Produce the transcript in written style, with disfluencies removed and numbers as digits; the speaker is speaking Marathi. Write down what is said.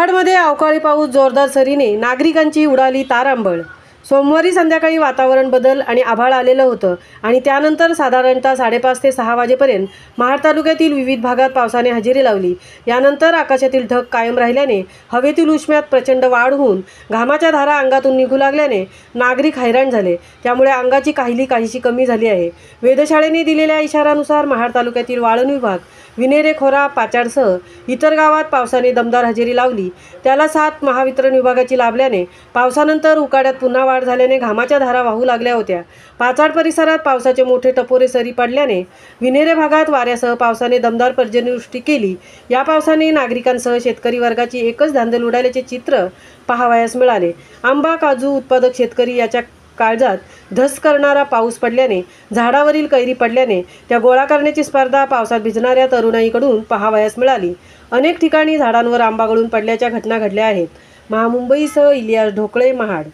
महाडमध्ये अवकाळी पाऊस जोरदार सरीने नागरिकांची उडाली तारांबळ। सोमवारी संध्याकाळी वातावरण बदल आणि आभाळ आलेलं होतं आणि त्यानंतर साधारणतः 5:30 ते 6 वाजेपर्यंत महाड तालुक्यातील विविध भागात पावसाने हजेरी लावली। यानंतर आकाशातील ढग कायम राहिल्याने हवेतील उष्म्यात प्रचंड वाढ होऊन घामाच्या धारा अंगातून निघू लागल्याने नागरिक हैराण झाले। त्यामुळे अंगाची काहिली काहीशी कमी झाली आहे। वेधशाळेने दिलेल्या इशाऱ्यानुसार महाड तालुक्यातील वाळून विभाग, विनेरे खोरा, पाचाडसह इतर गावात पावसाने दमदार हजेरी लावली। त्याला साथ महावितरण विभागाची लाभल्याने पावसानंतर उकाड्यात पुन्हा वाढ झाल्याने घामाच्या धारा वाहू लागल्या होत्या। पाचाड परिसरात पावसाचे मोठे टपोरे सरी पडल्याने विनेरे भागात वाऱ्यासह पावसाने दमदार पर्जन्यवृष्टी केली। या पावसाने नागरिकांसह शेतकरी वर्गाची एकच धांदल उडाल्याचे चित्र पाहावयास मिळाले। आंबा, काजू उत्पादक शेतकरी याच्या काळजात धस करणारा पाऊस पडल्याने, झाडावरील कैरी पडल्याने त्या गोळा करण्याची स्पर्धा पावसात भिजणाऱ्या तरुणाईकडून पाहावयास मिळाली। अनेक ठिकाणी झाडांवर आंबा गळून पडल्याच्या घटना घडल्या आहेत। महामुंबईसह इलियास ढोकळे, महाड।